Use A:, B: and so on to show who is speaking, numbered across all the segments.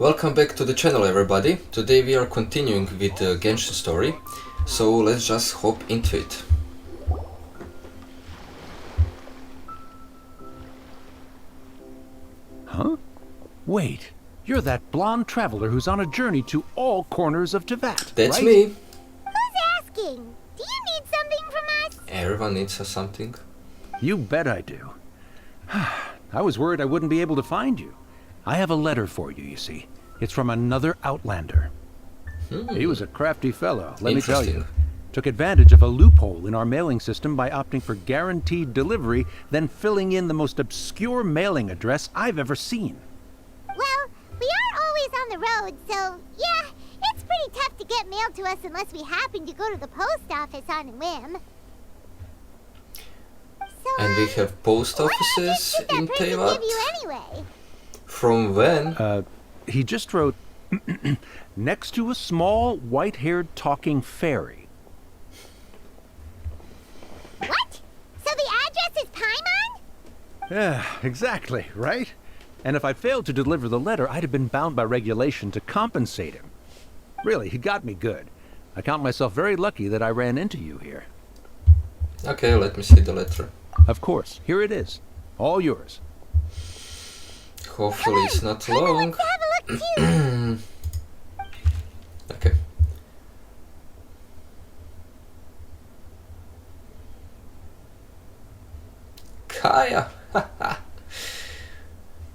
A: Welcome back to the channel, everybody. Today we are continuing with the Genshin story, so let's just hop into it.
B: Huh? Wait, you're that blonde traveler who's on a journey to all corners of Teyvat,
A: That's
B: right?
A: me.
C: Who's asking? Do you need something from us?
A: Everyone needs something.
B: You bet I do. I was worried I wouldn't be able to find you. I have a letter for you, you see. It's from another Outlander. He was a crafty fellow, let me tell you. Took advantage of a loophole in our mailing system by opting for guaranteed delivery, then filling in the most obscure mailing address I've ever seen.
C: Well, we are always on the road, so yeah, it's pretty tough to get mail to us unless we happen to go to the post office on a whim. So,
A: And we have post offices in
C: what did that person
A: Teyvat.
C: give you anyway?
A: From when?
B: He just wrote, next to a small, white-haired talking fairy.
C: What? So the address is Paimon?
B: Yeah, exactly, right? And if I failed to deliver the letter, I'd have been bound by regulation to compensate him. Really, he got me good. I count myself very lucky that I ran into you here.
A: Okay, let me see the letter.
B: Of course, here it is. All yours.
A: Hopefully it's not
C: Paimon
A: long.
C: wants to have a look too.
A: Okay. Kaya!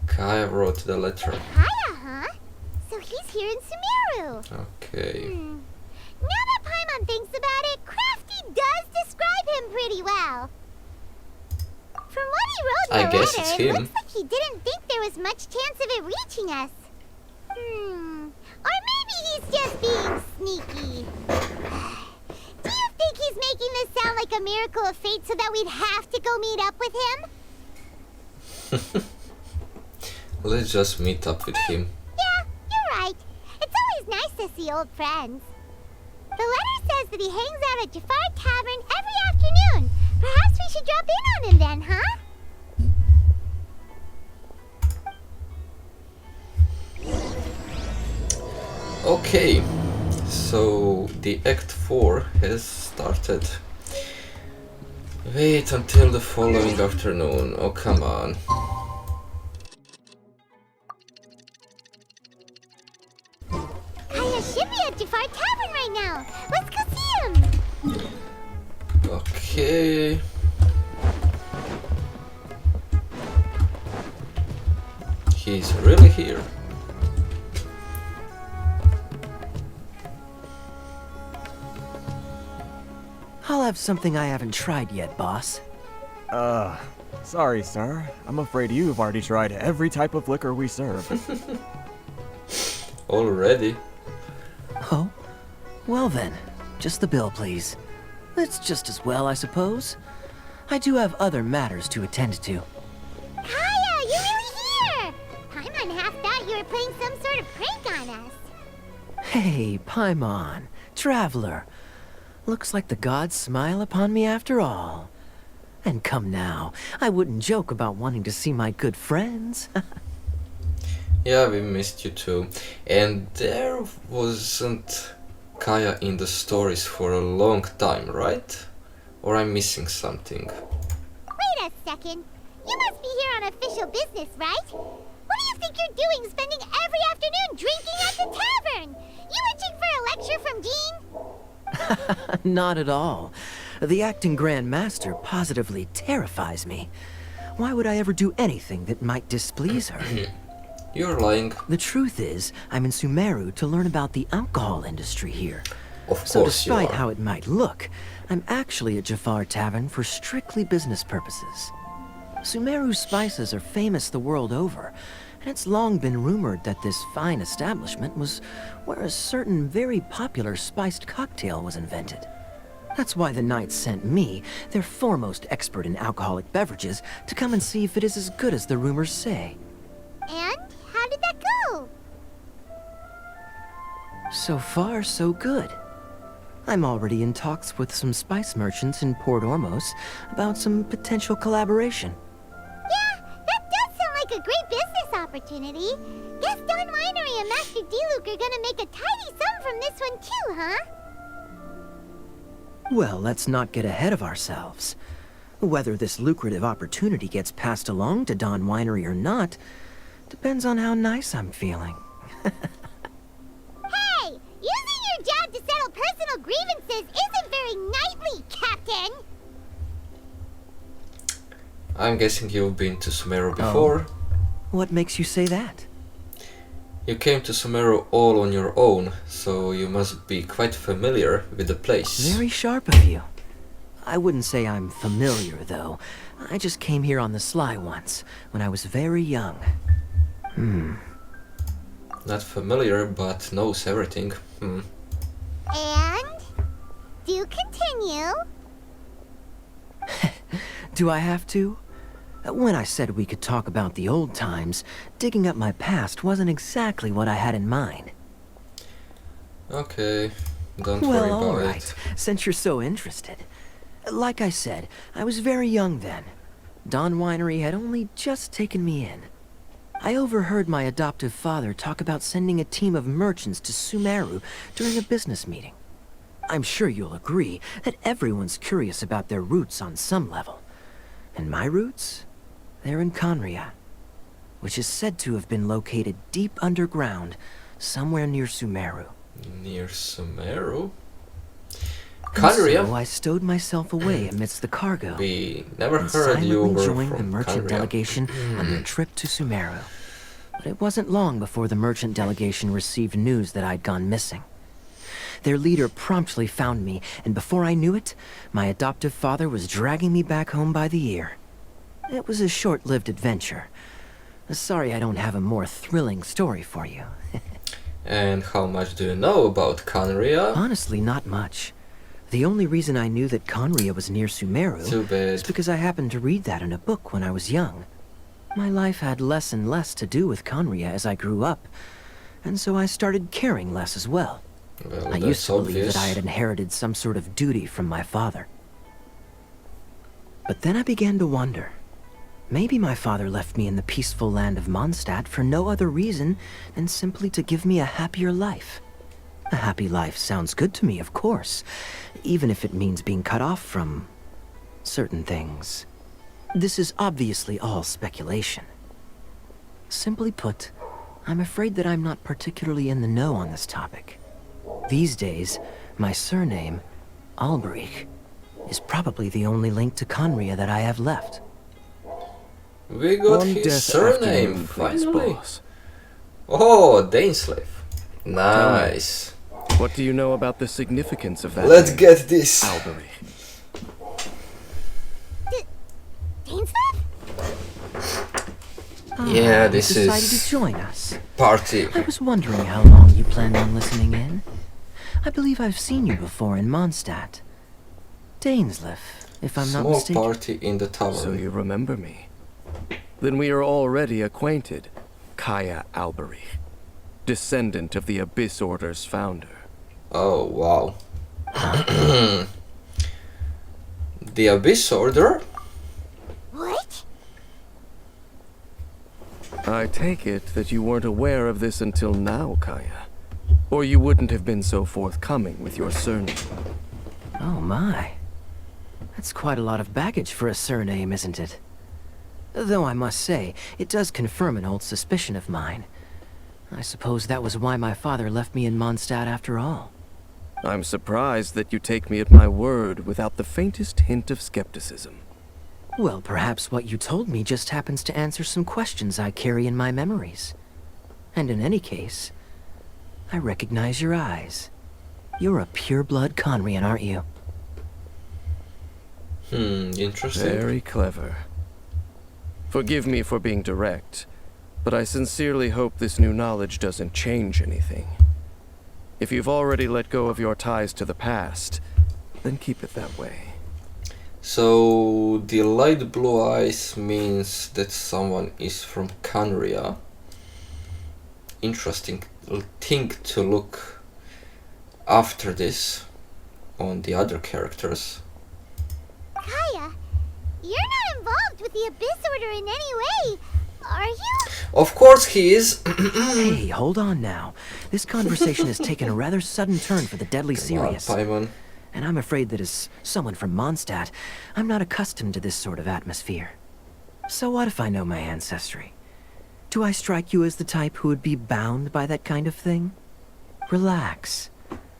A: Kaya wrote the letter.
C: Hiya, huh? So he's here in Sumeru.
A: Okay.
C: Now that Paimon thinks about it, Crafty does describe him pretty well. From what he wrote in
A: I
C: the
A: guess
C: letter,
A: it's
C: it
A: him.
C: looks like he didn't think there was much chance of it reaching us. Or maybe he's just being sneaky. Do you think he's making this sound like a miracle of fate so that we'd have to go meet up with him?
A: Let's just meet up with him.
C: Yeah, you're right. It's always nice to see old friends. The letter says that he hangs out at Jafar Tavern every afternoon. Perhaps we should drop in on him then, huh?
A: Okay, so the Act 4 has started. Wait until the following afternoon. Oh, come on.
C: Kaya should be at Jafar Tavern right now. Let's go see him.
A: Okay. He's really here.
D: I'll have something I haven't tried yet, boss.
E: Sorry, sir. I'm afraid you've already tried every type of liquor we serve.
A: Already?
D: Oh? Well then, just the bill, please. It's just as well, I suppose. I do have other matters to attend to.
C: Kaya, you're really here. Paimon half thought you were playing some sort of prank on us.
D: Hey, Paimon, traveler. Looks like the gods smile upon me after all. And come now, I wouldn't joke about wanting to see my good friends.
A: Yeah, we missed you too. And there wasn't Kaya in the stories for a long time, right? Or I'm missing something.
C: Wait a second. You must be here on official business, right? What do you think you're doing spending every afternoon drinking at the tavern? You itching for a lecture from Jean?
D: Not at all. The acting Grand Master positively terrifies me. Why would I ever do anything that might displease her?
A: You're lying.
D: The truth is, I'm in Sumeru to learn about the alcohol industry here.
A: Of
D: So
A: course you
D: despite
A: are.
D: how it might look, I'm actually at Jafar Tavern for strictly business purposes. Sumeru's spices are famous the world over, and it's long been rumored that this fine establishment was where a certain very popular spiced cocktail was invented. That's why the Knights sent me, their foremost expert in alcoholic beverages, to come and see if it is as good as the rumors say.
C: And how did that go?
D: So far, so good. I'm already in talks with some spice merchants in Port Ormos about some potential collaboration.
C: Yeah, that does sound like a great business opportunity. Guess Dawn Winery and Master D-Luke are gonna make a tidy sum from this one too, huh?
D: Well, let's not get ahead of ourselves. Whether this lucrative opportunity gets passed along to Don Winery or not depends on how nice I'm feeling.
C: Hey! Using your job to settle personal grievances isn't very knightly, Captain!
A: I'm guessing you've been to Sumeru before.
D: What makes you say that?
A: You came to Sumeru all on your own, so you must be quite familiar with the place.
D: Very sharp of you. I wouldn't say I'm familiar, though. I just came here on the sly once, when I was very young.
A: Not familiar, but knows everything.
C: And? Do continue.
D: Do I have to? When I said we could talk about the old times, digging up my past wasn't exactly what I had in mind.
A: Okay, don't worry
D: Well,
A: about
D: alright,
A: it.
D: since you're so interested. Like I said, I was very young then. Don Winery had only just taken me in. I overheard my adoptive father talk about sending a team of merchants to Sumeru during a business meeting. I'm sure you'll agree that everyone's curious about their roots on some level. And my roots? They're in Conria, which is said to have been located deep underground, somewhere near Sumeru.
A: Near Sumeru?
D: And
A: Caribert?
D: so I stowed myself away amidst the cargo.
A: We never
D: And
A: heard you
D: silently
A: were
D: joined the
A: from
D: merchant
A: Caribert.
D: delegation on their trip to Sumeru. But it wasn't long before the merchant delegation received news that I'd gone missing. Their leader promptly found me, and before I knew it, my adoptive father was dragging me back home by the ear. It was a short-lived adventure. Sorry I don't have a more thrilling story for you.
A: And how much do you know about Conria?
D: Honestly, not much. The only reason I knew that Conria was near Sumeru
A: Too bad.
D: is because I happened to read that in a book when I was young. My life had less and less to do with Conria as I grew up, and so I started caring less as well.
A: Well,
D: I
A: that's
D: used to believe
A: obvious.
D: that I had inherited some sort of duty from my father. But then I began to wonder. Maybe my father left me in the peaceful land of Mondstadt for no other reason than simply to give me a happier life. A happy life sounds good to me, of course, even if it means being cut off from certain things. This is obviously all speculation. Simply put, I'm afraid that I'm not particularly in the know on this topic. These days, my surname, Alberich, is probably the only link to Conria that I have left.
A: We got
E: One
A: his
E: death
A: surname,
E: afternoon, please,
A: finally.
E: boss.
A: Oh, Daneslave. Nice.
E: What do you know about the significance of that?
A: Let's
E: name?
A: get this.
E: Alberich.
C: Dainsleif?
A: Yeah, this
D: you decided
A: is
D: to join us.
A: party.
D: I was wondering how long you planned on listening in. I believe I've seen you before in Mondstadt. Dainsleif, if I'm not
A: Small
D: mistaken.
A: party in the tower.
E: So you remember me. Then we are already acquainted. Kaya Alberich, descendant of the Abyss Order's founder.
A: Oh, wow. The Abyss Order?
C: What?
E: I take it that you weren't aware of this until now, Kaya. Or you wouldn't have been so forthcoming with your surname.
D: Oh my. That's quite a lot of baggage for a surname, isn't it? Though I must say, it does confirm an old suspicion of mine. I suppose that was why my father left me in Mondstadt after all.
E: I'm surprised that you take me at my word without the faintest hint of skepticism.
D: Well, perhaps what you told me just happens to answer some questions I carry in my memories. And in any case, I recognize your eyes. You're a pure-blood Conrian, aren't you?
A: Interesting.
E: Very clever. Forgive me for being direct, but I sincerely hope this new knowledge doesn't change anything. If you've already let go of your ties to the past, then keep it that way.
A: So, the light blue eyes means that someone is from Conria. Interesting thing to look after this on the other characters.
C: Kaya, you're not involved with the Abyss Order in any way. Are you?
A: Of course he is.
D: Hey, hold on now. This conversation has taken a rather sudden turn for the deadly serious.
A: Paimon.
D: And I'm afraid that as someone from Mondstadt, I'm not accustomed to this sort of atmosphere. So what if I know my ancestry? Do I strike you as the type who would be bound by that kind of thing? Relax.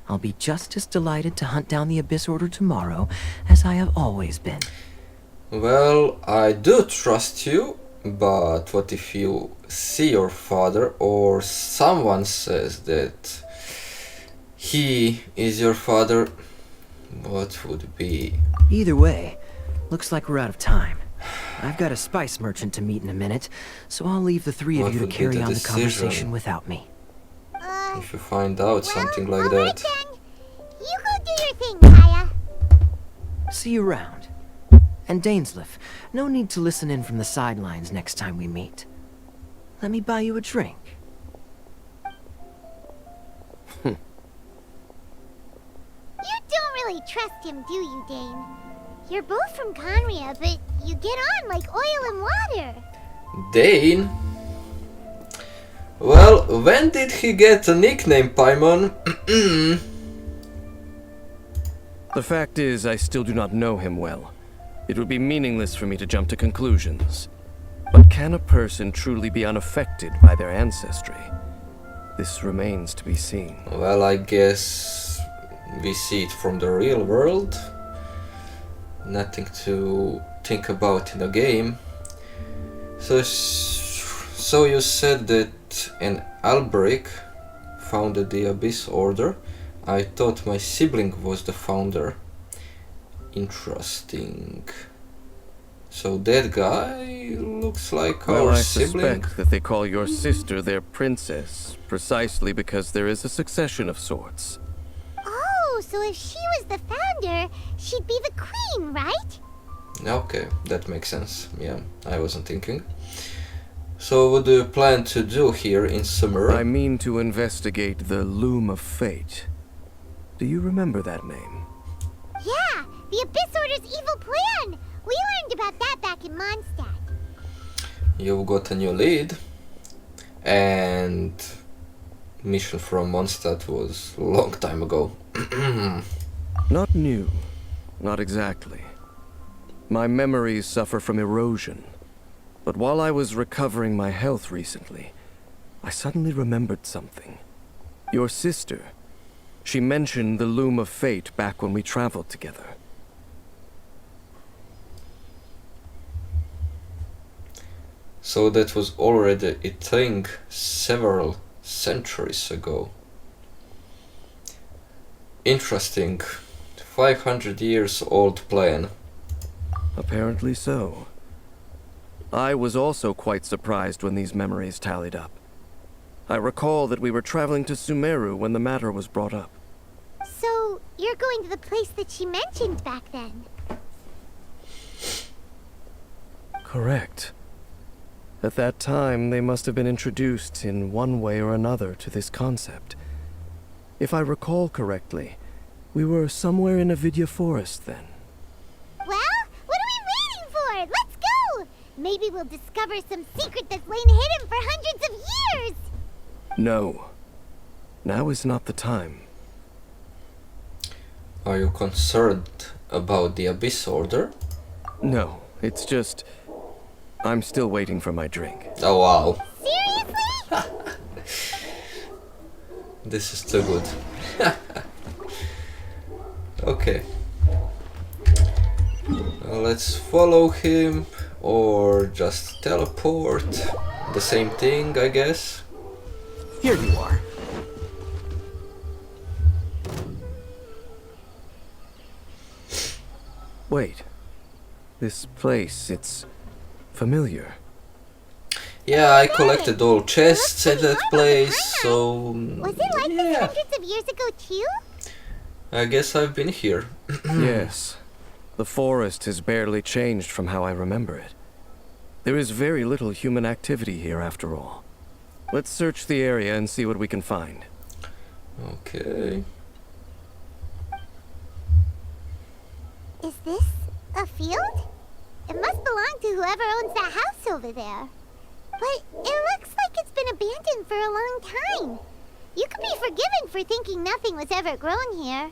D: I'll be just as delighted to hunt down the Abyss Order tomorrow as I have always been.
A: Well, I do trust you, but what if you see your father or someone says that he is your father? What would be?
D: Either way, looks like we're out of time. I've got a spice merchant to meet in a minute, so I'll leave the three
A: What
D: of you to
A: would be
D: carry
A: the
D: on the
A: decision?
D: conversation without me.
A: If you find out something like
C: alright
A: that.
C: then. You go do your thing, Kaya.
D: See you around. And Dainsleif, no need to listen in from the sidelines next time we meet. Let me buy you a drink.
C: You don't really trust him, do you, Dane? You're both from Conria, but you get on like oil and water.
A: Dane? Well, when did he get a nickname, Paimon?
E: The fact is, I still do not know him well. It would be meaningless for me to jump to conclusions. But can a person truly be unaffected by their ancestry? This remains to be seen.
A: Well, I guess we see it from the real world. Nothing to think about in a game. So you said that an Albrecht founded the Abyss Order. I thought my sibling was the founder. Interesting. So that guy looks like
E: Well,
A: our
E: I
A: sibling.
E: suspect that they call your sister their princess, precisely because there is a succession of sorts.
C: Oh, so if she was the founder, she'd be the queen, right?
A: Okay, that makes sense. Yeah, I wasn't thinking. So what do you plan to do here in Sumeru?
E: I mean to investigate the Loom of Fate. Do you remember that name?
C: Yeah, the Abyss Order's evil plan. We learned about that back in Mondstadt.
A: You've got a new lead, and mission from Mondstadt was a long time ago.
E: Not new. Not exactly. My memories suffer from erosion. But while I was recovering my health recently, I suddenly remembered something. Your sister. She mentioned the Loom of Fate back when we traveled together.
A: So that was already a thing several centuries ago. Interesting. 500 years old plan.
E: Apparently so. I was also quite surprised when these memories tallied up. I recall that we were traveling to Sumeru when the matter was brought up.
C: So, you're going to the place that she mentioned back then?
E: Correct. At that time, they must have been introduced in one way or another to this concept. If I recall correctly, we were somewhere in Avidya Forest then.
C: Well, what are we waiting for? Let's go! Maybe we'll discover some secret that's lain hidden for hundreds of years!
E: No. Now is not the time.
A: Are you concerned about the Abyss Order?
E: No, it's just... I'm still waiting for my drink.
A: Oh wow.
C: Seriously?
A: This is too good. Okay. Let's follow him or just teleport. The same thing, I guess.
D: Here you are.
E: Wait. This place, it's familiar.
A: Yeah, I collected all chests at that place, so
C: Was it like this
A: yeah,
C: hundreds of years ago too?
A: I guess I've been here.
E: Yes. The forest has barely changed from how I remember it. There is very little human activity here after all. Let's search the area and see what we can find.
A: Okay.
C: Is this a field? It must belong to whoever owns that house over there. But it looks like it's been abandoned for a long time. You could be forgiven for thinking nothing was ever grown here.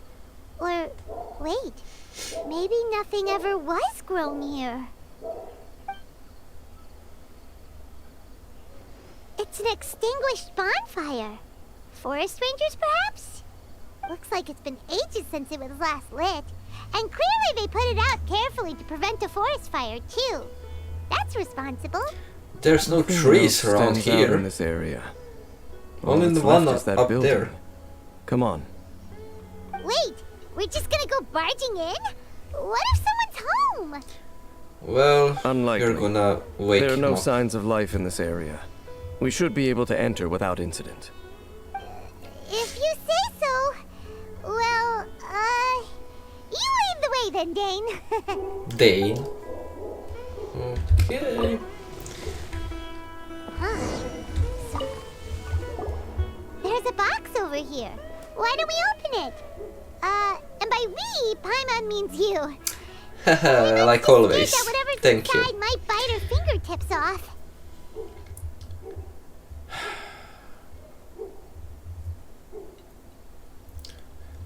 C: Or, wait, maybe nothing ever was grown here. It's an extinguished bonfire. Forest rangers, perhaps? Looks like it's been ages since it was last lit. And clearly they put it out carefully to prevent a forest fire, too. That's responsible.
A: There's no trees around
E: Stands out
A: here.
E: in this area.
A: Only
E: All
A: the
E: that's
A: one
E: left is that
A: up
E: building.
A: there.
E: Come on.
C: Wait, we're just gonna go barging in? What if someone's home?
A: Well,
E: Unlikely.
A: you're gonna wake
E: There are
A: him
E: no
A: up.
E: signs of life in this area. We should be able to enter without incident.
C: If you say so. Well, you lead the way then, Dane.
A: Dane. Okay.
C: Huh. So, there's a box over here. Why don't we open it? And by we, Paimon means you.
A: Haha, like
C: Scared
A: always.
C: that whatever's
A: Thank
C: inside
A: you.
C: might bite her fingertips off.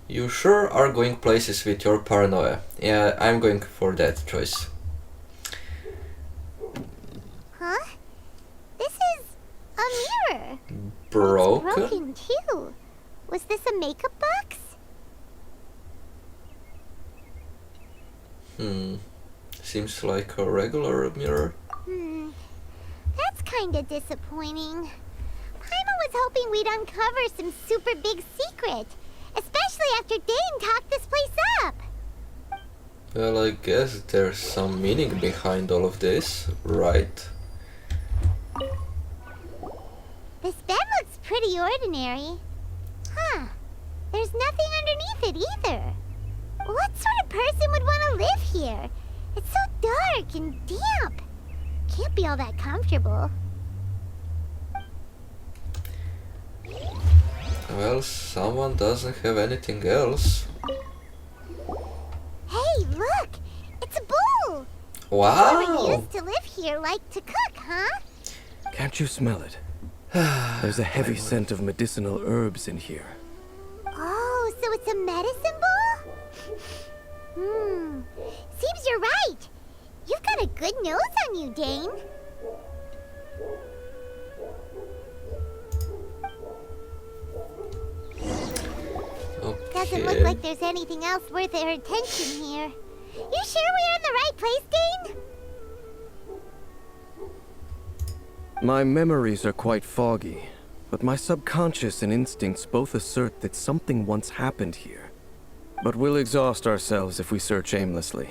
A: You sure are going places with your paranoia. Yeah, I'm going for that choice.
C: Huh? This is a mirror.
A: Broken?
C: It's broken too. Was this a makeup box?
A: Seems like a regular mirror.
C: That's kinda disappointing. Paimon was hoping we'd uncover some super big secret. Especially after Dane talked this place up.
A: Well, I guess there's some meaning behind all of this, right?
C: This bed looks pretty ordinary. Huh. There's nothing underneath it either. What sort of person would want to live here? It's so dark and damp. Can't be all that comfortable.
A: Well, someone doesn't have anything else.
C: Hey, look! It's a bull! Whoever
A: Wow!
C: used to live here liked to cook, huh?
E: Can't you smell it? There's a heavy scent of medicinal herbs in here.
C: Oh, so it's a medicine bull? Seems you're right. You've got a good nose on you, Dane. Doesn't look
A: Okay.
C: like there's anything else worth our attention here. You sure we're in the right place, Dane?
E: My memories are quite foggy, but my subconscious and instincts both assert that something once happened here. But we'll exhaust ourselves if we search aimlessly.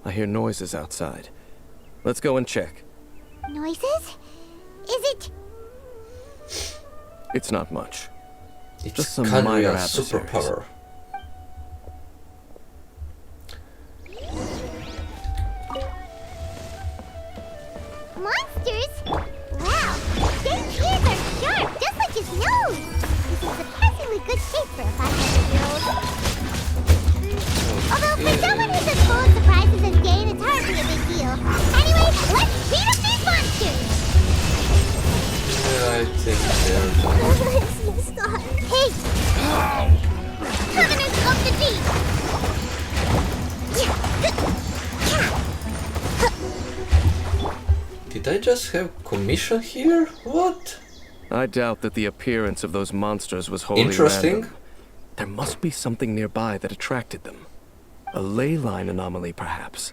E: I hear noises outside. Let's go and check.
C: Noises? Is it?
E: It's not much.
A: It's
E: Just some minor
A: Kanria's
E: adversaries.
A: superpower.
C: Monsters? Wow, Dane's ears are sharp, just like his nose. He's in surprisingly good shape for a 500-year-old. Although for someone who's as full of surprises as Dane, it's hardly a big deal. Anyway, let's beat up these monsters!
A: Yeah, I think they're done.
C: Hey! Covenants of the Deep!
A: Did I just have commission here? What?
E: I doubt that the appearance of those monsters was wholly
A: Interesting.
E: random. There must be something nearby that attracted them. A ley line anomaly, perhaps.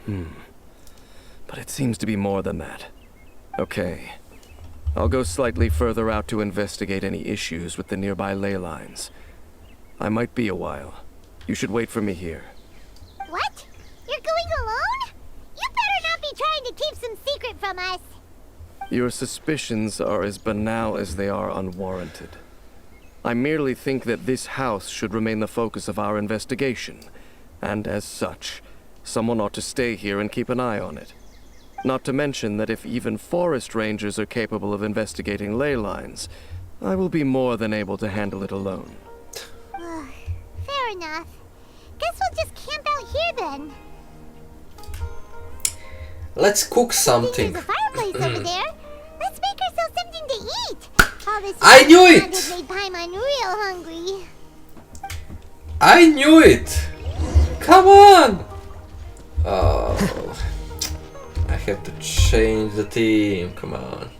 E: But it seems to be more than that. Okay. I'll go slightly further out to investigate any issues with the nearby ley lines. I might be a while. You should wait for me here.
C: What? You're going alone? You better not be trying to keep some secret from us.
E: Your suspicions are as banal as they are unwarranted. I merely think that this house should remain the focus of our investigation, and as such, someone ought to stay here and keep an eye on it. Not to mention that if even forest rangers are capable of investigating ley lines, I will be more than able to handle it alone.
C: Fair enough. Guess we'll just camp out here then.
A: Let's cook something.
C: There's a fireplace over there. Let's make ourselves something to eat. All this
A: I knew
C: food
A: it!
C: has made Paimon real hungry.
A: I knew it! Come on! Oh, I have to change the team. Come on.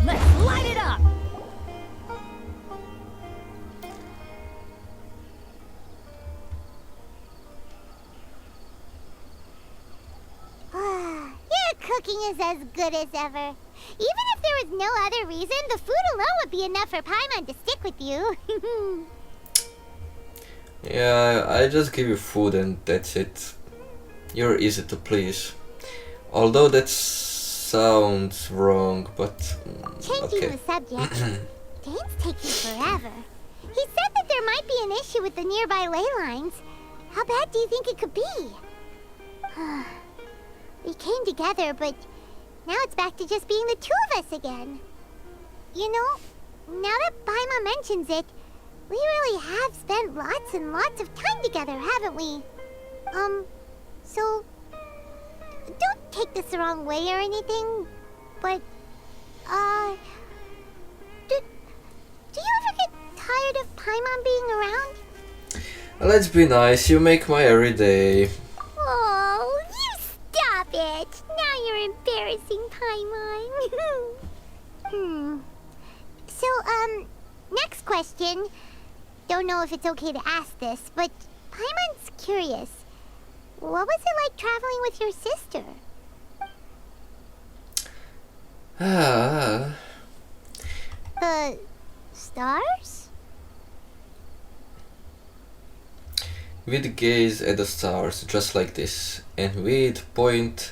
F: Let's light it up!
C: Your cooking is as good as ever. Even if there was no other reason, the food alone would be enough for Paimon to stick with you.
A: Yeah, I just give you food and that's it. You're easy to please. Although that sounds wrong, but
C: Changing
A: okay.
C: the subject, Dane's taking forever. He said that there might be an issue with the nearby ley lines. How bad do you think it could be? We came together, but now it's back to just being the two of us again. You know, now that Paimon mentions it, we really have spent lots and lots of time together, haven't we? So don't take this the wrong way or anything, but, do you ever get tired of Paimon being around?
A: Let's be nice, you make my everyday.
C: Oh, you stop it! Now you're embarrassing Paimon. So, next question. Don't know if it's okay to ask this, but Paimon's curious. What was it like traveling with your sister? The stars?
A: We'd gaze at the stars just like this, and we'd point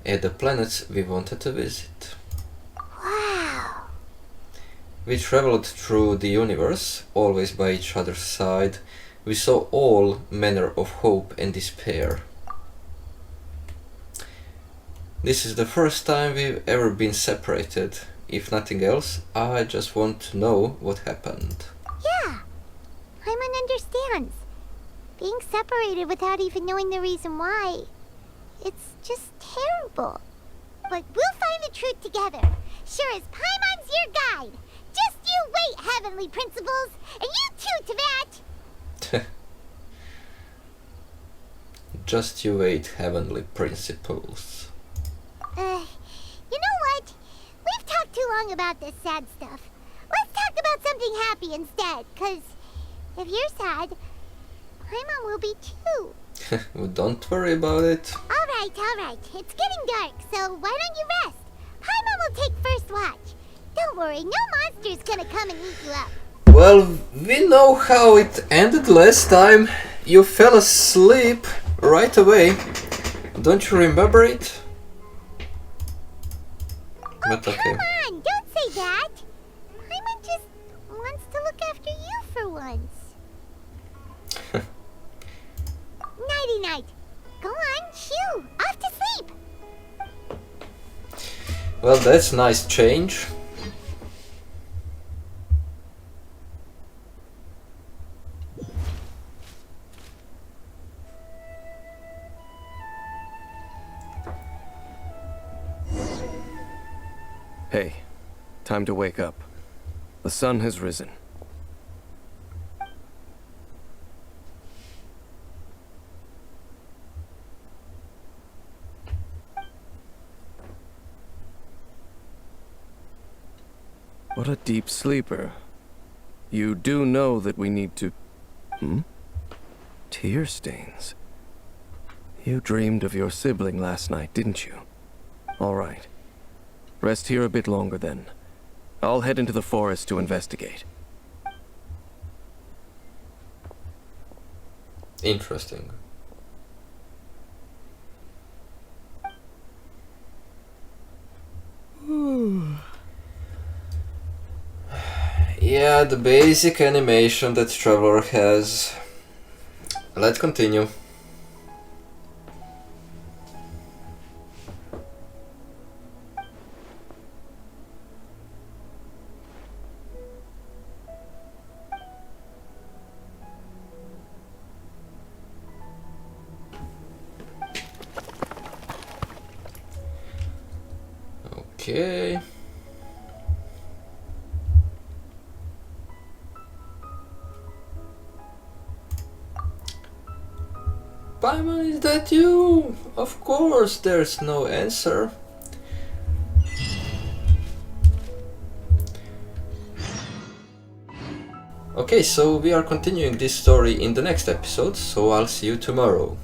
A: at the planets we wanted to visit.
C: Wow.
A: We traveled through the universe, always by each other's side. We saw all manner of hope and despair. This is the first time we've ever been separated. If nothing else, I just want to know what happened.
C: Yeah. Paimon understands. Being separated without even knowing the reason why, it's just terrible. But we'll find the truth together. Sure as Paimon's your guide. Just you wait, heavenly principles, and you too, Teyvat.
A: Just you wait, heavenly principles.
C: You know what? We've talked too long about this sad stuff. Let's talk about something happy instead, 'cause if you're sad, Paimon will be too.
A: Well, don't worry about it.
C: All right. It's getting dark, so why don't you rest? Paimon will take first watch. Don't worry, no monster's gonna come and eat you up.
A: Well, we know how it ended last time. You fell asleep right away. Don't you remember it? But okay.
C: Come on, don't say that. Paimon just wants to look after you for once. Nighty-night. Go on, shoo, off to sleep.
A: Well, that's nice change.
E: Hey, time to wake up. The sun has risen. What a deep sleeper. You do know that we need to... Tear stains. You dreamed of your sibling last night, didn't you? All right. Rest here a bit longer then. I'll head into the forest to investigate.
A: Interesting. Yeah, the basic animation that Traveler has. Let's continue. Okay. Paimon, is that you? Of course, there's no answer. Okay, so we are continuing this story in the next episode, so I'll see you tomorrow.